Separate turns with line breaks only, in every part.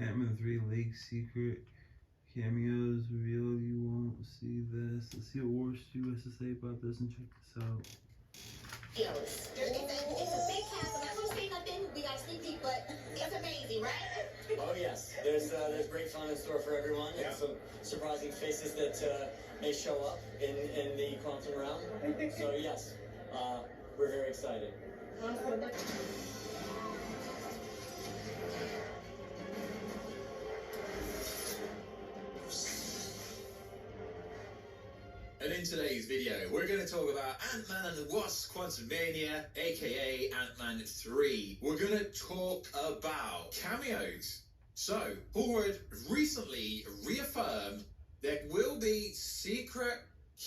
AntMan 3 leaked secret cameos revealed. You won't see this. Let's see what War Stu has to say about this and check this out.
It's a big cast. I'm not going to say nothing. We got sneaky, but it's amazing, right?
Oh yes, there's great fun in store for everyone, and some surprising faces that may show up in the quantum realm. So yes, we're very excited.
And in today's video, we're going to talk about Ant-Man and the Wasp Quantumania, aka Ant-Man 3. We're going to talk about cameos. So, Paul Rudd recently reaffirmed there will be secret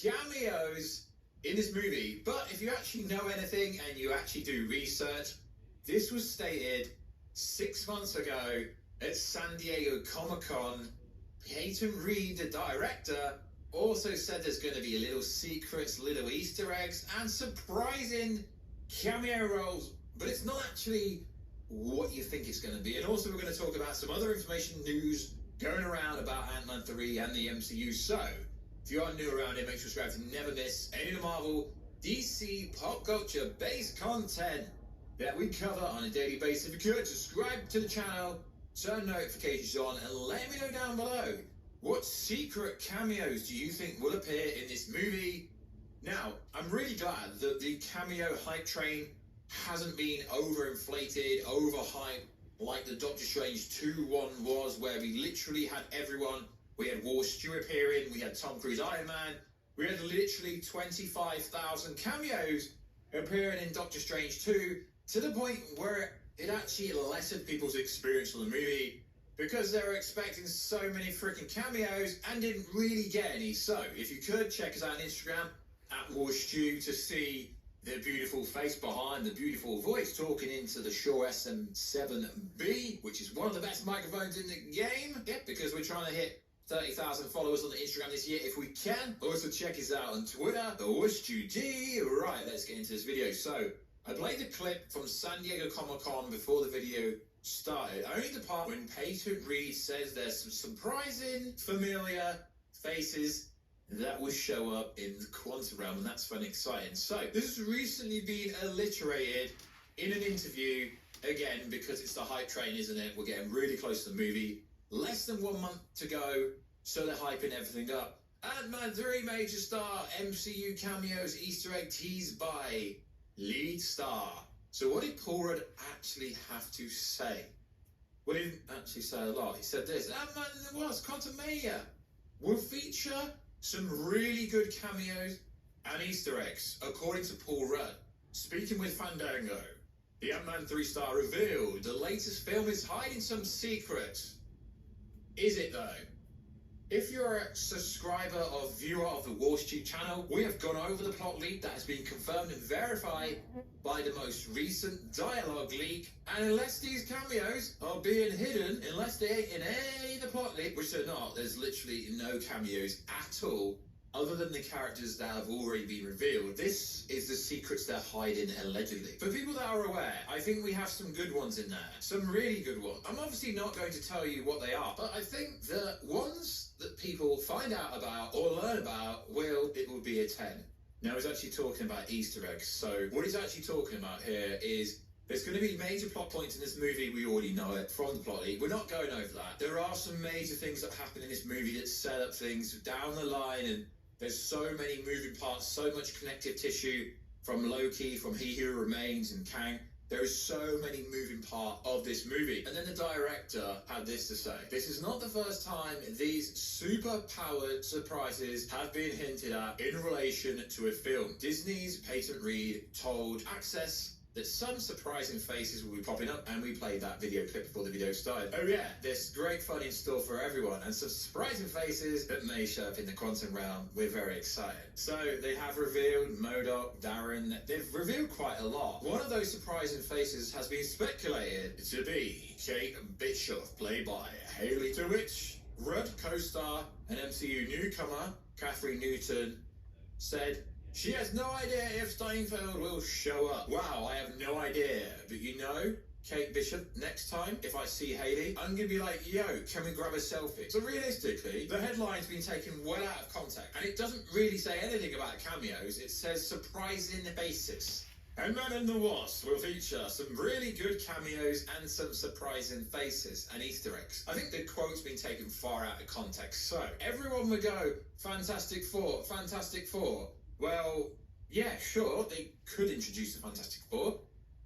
cameos in this movie. But if you actually know anything and you actually do research, this was stated 6 months ago at San Diego Comic-Con. Peyton Reed, the director, also said there's going to be little secrets, little Easter eggs, and surprising cameo roles. But it's not actually what you think it's going to be. And also we're going to talk about some other information news going around about Ant-Man 3 and the MCU. So, if you are new around here, make sure to subscribe to never miss any of the Marvel, DC, pop culture based content that we cover on a daily basis. If you could, subscribe to the channel, turn notifications on, and let me know down below, what secret cameos do you think will appear in this movie? Now, I'm really glad that the cameo hype train hasn't been overinflated, overhyped, like the Doctor Strange 2 one was, where we literally had everyone. We had War Stu appearing, we had Tom Cruise Iron Man, we had literally 25,000 cameos appearing in Doctor Strange 2, to the point where it actually lessened people's experience of the movie, because they were expecting so many freaking cameos and didn't really get any. So, if you could, check us out on Instagram, @WarStew, to see the beautiful face behind the beautiful voice talking into the Shure SM7B, which is one of the best microphones in the game. Yep, because we're trying to hit 30,000 followers on the Instagram this year if we can. Also, check us out on Twitter, @WarStewD. Right, let's get into this video. So, I played the clip from San Diego Comic-Con before the video started. Only the part when Peyton Reed says there's some surprising, familiar faces that will show up in the quantum realm, and that's fun and exciting. So, this has recently been alliterated in an interview, again, because it's the hype train, isn't it? We're getting really close to the movie. Less than 1 month to go, so they're hyping everything up. Ant-Man 3 major star, MCU cameos, Easter egg teased by lead star. So what did Paul Rudd actually have to say? Well, he didn't actually say a lot. He said this: Ant-Man and the Wasp Quantumania will feature some really good cameos and Easter eggs, according to Paul Rudd. Speaking with Fandango, the Ant-Man 3 star revealed the latest film is hiding some secrets. Is it though? If you're a subscriber or viewer of the War Stu channel, we have gone over the plot leak that has been confirmed and verified by the most recent dialogue leak. And unless these cameos are being hidden, unless they ain't in any of the plot leak, which they're not, there's literally no cameos at all, other than the characters that have already been revealed. This is the secrets they're hiding, allegedly. For people that are aware, I think we have some good ones in there. Some really good ones. I'm obviously not going to tell you what they are, but I think the ones that people find out about or learn about, it will be a 10. Now, he's actually talking about Easter eggs. So what he's actually talking about here is there's going to be major plot points in this movie. We already know it from the plot leak. We're not going over that. There are some major things that happen in this movie that set up things down the line, and there's so many moving parts, so much connective tissue from Loki, from He Who Remains, and Kang. There is so many moving parts of this movie. And then the director had this to say: this is not the first time these super-powered surprises have been hinted at in relation to a film. Disney's Peyton Reed told Access that some surprising faces will be popping up, and we played that video clip before the video started. Oh yeah, there's great fun in store for everyone, and some surprising faces that may show up in the quantum realm. We're very excited. So they have revealed MODOK, Darren. They've revealed quite a lot. One of those surprising faces has been speculated to be Kate Bishop, played by Haley, to which Rudd co-star and MCU newcomer Catherine Newton said she has no idea if Steinfeld will show up. Wow, I have no idea. But you know, Kate Bishop, next time, if I see Hayley, I'm going to be like, yo, can we grab a selfie? So realistically, the headline's been taken well out of context, and it doesn't really say anything about cameos. It says surprising faces. Ant-Man and the Wasp will feature some really good cameos and some surprising faces and Easter eggs. I think the quote's been taken far out of context. So, everyone would go, Fantastic Four, Fantastic Four. Well, yeah, sure, they could introduce the Fantastic Four,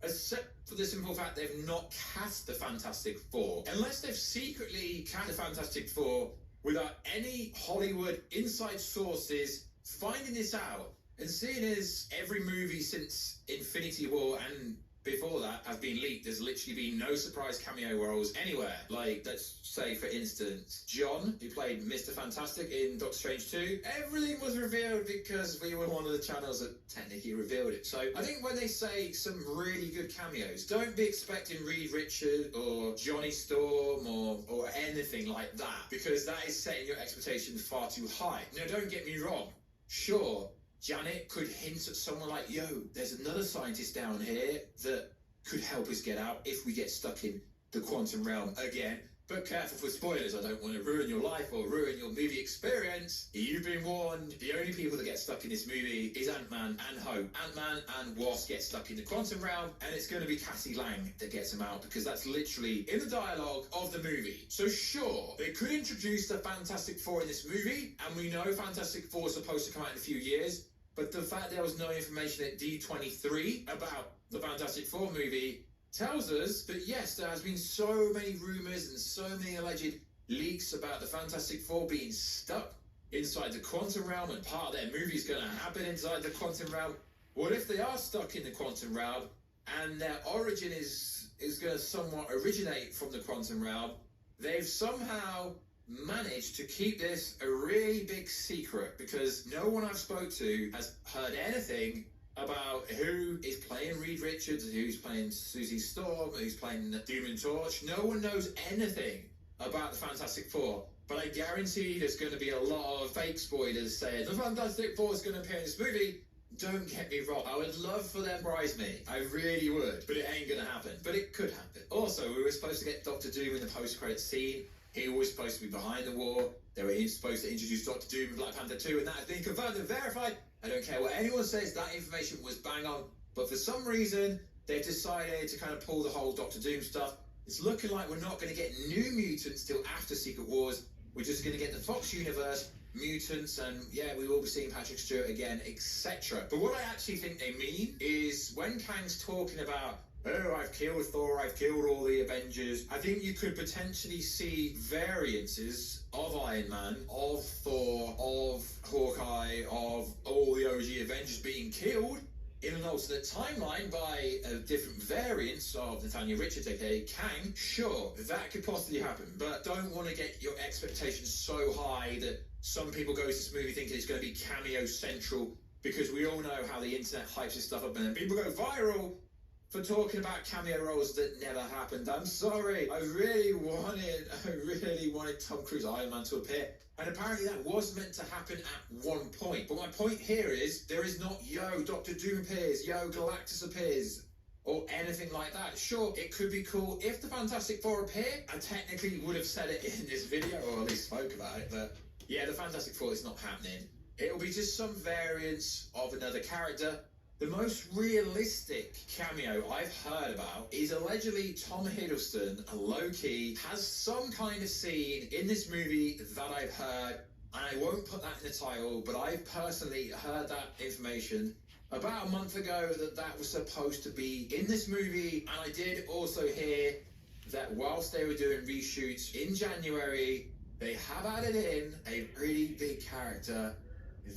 except for the simple fact they've not cast the Fantastic Four. Unless they've secretly cast the Fantastic Four without any Hollywood inside sources finding this out, and seeing as every movie since Infinity War and before that have been leaked, there's literally been no surprise cameo roles anywhere. Like, let's say, for instance, John, who played Mr. Fantastic in Doctor Strange 2, everything was revealed because we were one of the channels that technically revealed it. So I think when they say some really good cameos, don't be expecting Reed Richards or Johnny Storm or anything like that, because that is setting your expectations far too high. Now, don't get me wrong. Sure, Janet could hint at someone like, yo, there's another scientist down here that could help us get out if we get stuck in the quantum realm again. But careful for spoilers, I don't want to ruin your life or ruin your movie experience. You've been warned. The only people that get stuck in this movie is Ant-Man and Hope. Ant-Man and Wasp get stuck in the quantum realm, and it's going to be Cassie Lang that gets them out, because that's literally in the dialogue of the movie. So sure, they could introduce the Fantastic Four in this movie, and we know Fantastic Four is supposed to come out in a few years, but the fact there was no information at D23 about the Fantastic Four movie tells us that yes, there has been so many rumours and so many alleged leaks about the Fantastic Four being stuck inside the quantum realm, and part of their movie is going to happen inside the quantum realm. What if they are stuck in the quantum realm and their origin is going to somewhat originate from the quantum realm? They've somehow managed to keep this a really big secret, because no one I've spoke to has heard anything about who is playing Reed Richards, who's playing Susie Storm, who's playing Doom and Torch. No one knows anything about the Fantastic Four, but I guarantee there's going to be a lot of fake spoilers saying the Fantastic Four is going to appear in this movie. Don't get me wrong, I would love for them to surprise me. I really would, but it ain't going to happen. But it could happen. Also, we were supposed to get Doctor Doom in the post-credits scene. He was supposed to be behind the war. They were supposed to introduce Doctor Doom in Black Panther 2, and that has been confirmed and verified. I don't care what anyone says, that information was bang on. But for some reason, they've decided to kind of pull the whole Doctor Doom stuff. It's looking like we're not going to get New Mutants till after Secret Wars. We're just going to get the Fox universe, mutants, and yeah, we will be seeing Patrick Stewart again, etc. But what I actually think they mean is when Kang's talking about, oh, I've killed Thor, I've killed all the Avengers, I think you could potentially see variances of Iron Man, of Thor, of Hawkeye, of all the OG Avengers being killed in an alternate timeline by different variants of Nathaniel Richards, aka Kang. Sure, that could possibly happen, but don't want to get your expectations so high that some people go to this movie thinking it's going to be cameo central, because we all know how the internet hypes this stuff up and then people go viral for talking about cameo roles that never happened. I'm sorry. I really wanted Tom Cruise Iron Man to appear. And apparently that was meant to happen at one point. But my point here is, there is not, yo, Doctor Doom appears, yo, Galactus appears, or anything like that. Sure, it could be cool if the Fantastic Four appear. I technically would have said it in this video, or at least spoke about it, but yeah, the Fantastic Four is not happening. It'll be just some variants of another character. The most realistic cameo I've heard about is allegedly Tom Hiddleston, low-key, has some kind of scene in this movie that I've heard, and I won't put that in the title, but I've personally heard that information about a month ago that was supposed to be in this movie, and I did also hear that whilst they were doing reshoots in January, they have added in a really big character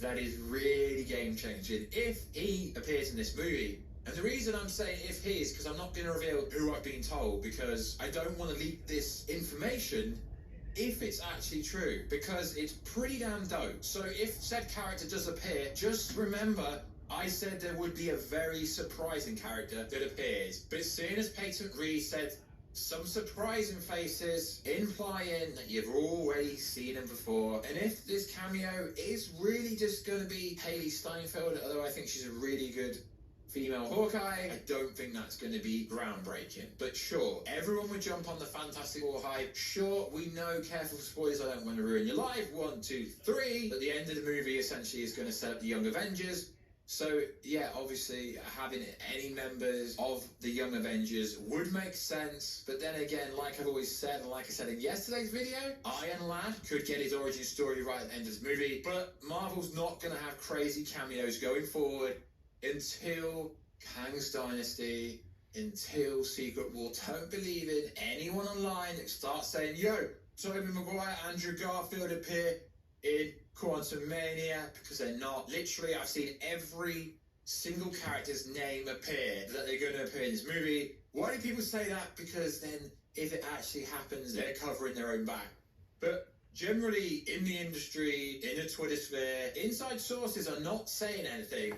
that is really game-changing if he appears in this movie. And the reason I'm saying if he is because I'm not going to reveal who I've been told, because I don't want to leak this information if it's actually true, because it's pretty damn dope. So if said character does appear, just remember I said there would be a very surprising character that appears. But seeing as Peyton Reed said some surprising faces, implying that you've already seen them before. And if this cameo is really just going to be Haley Steinfeld, although I think she's a really good female Hawkeye, I don't think that's going to be groundbreaking. But sure, everyone would jump on the Fantastic Four hype. Sure, we know, careful for spoilers, I don't want to ruin your life. 1, 2, 3. But the end of the movie essentially is going to set up the Young Avengers. So, yeah, obviously, having any members of the Young Avengers would make sense. But then again, like I've always said, and like I said in yesterday's video, Iron Lad could get his origin story right at the end of this movie. But Marvel's not going to have crazy cameos going forward until Kang's Dynasty, until Secret War. Don't believe in anyone online that starts saying, yo, Tobey Maguire, Andrew Garfield appear in Quantum Mania, because they're not. Literally, I've seen every single character's name appear that they're going to appear in this movie. Why do people say that? Because then, if it actually happens, they're covering their own back. But generally, in the industry, in the Twitter sphere, inside sources are not saying anything.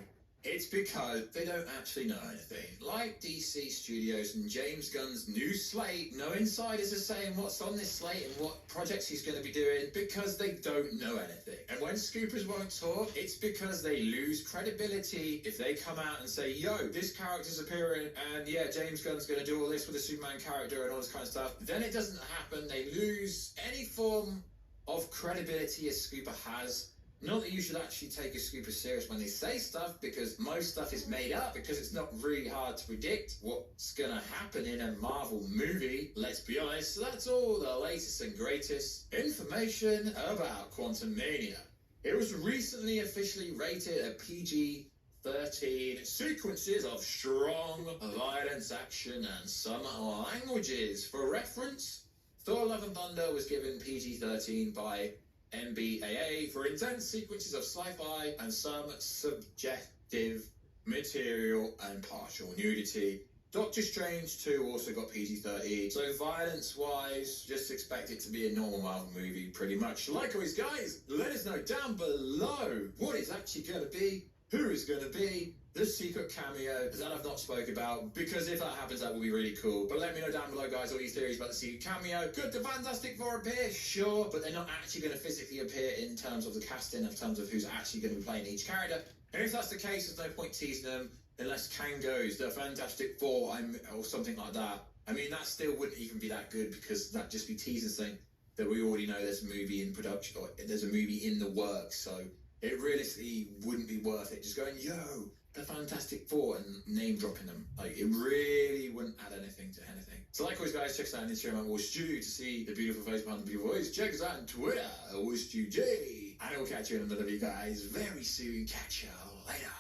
It's because they don't actually know anything. Like DC Studios and James Gunn's new slate, no insiders are saying what's on this slate and what projects he's going to be doing because they don't know anything. And when scoopers won't talk, it's because they lose credibility if they come out and say, yo, this character's appearing and yeah, James Gunn's going to do all this with a Superman character and all this kind of stuff. Then it doesn't happen. They lose any form of credibility a scooper has. Not that you should actually take a scooper serious when they say stuff, because most stuff is made up, because it's not really hard to predict what's gonna happen in a Marvel movie, let's be honest. So that's all the latest and greatest information about Quantum Mania. It was recently officially rated a PG-13, sequences of strong violence, action, and some languages. For reference, Thor Love and Thunder was given PG-13 by MBAA for intense sequences of sci-fi and some subjective material and partial nudity. Doctor Strange 2 also got PG-13. So violence-wise, just expect it to be a normal Marvel movie, pretty much. Like always, guys, let us know down below what is actually going to be, who is going to be the secret cameo that I've not spoke about, because if that happens, that will be really cool. But let me know down below, guys, all your theories about the secret cameo. Could the Fantastic Four appear? Sure, but they're not actually going to physically appear in terms of the casting, in terms of who's actually going to be playing each character. And if that's the case, there's no point teasing them unless Kang goes, the Fantastic Four, or something like that. I mean, that still wouldn't even be that good, because that'd just be teasing saying that we already know there's a movie in production, or there's a movie in the works, so it realistically wouldn't be worth it just going, yo, the Fantastic Four, and name dropping them. Like, it really wouldn't add anything to anything. So like always, guys, check us out on Instagram at WashStew to see the beautiful face behind the beautiful voice. Check us out on Twitter at WashStewJ. And I will catch you in another video, guys, very soon. Catch you later.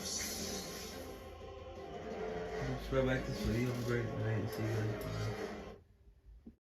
Just right back to sleep. Have a great night. See you guys. Bye.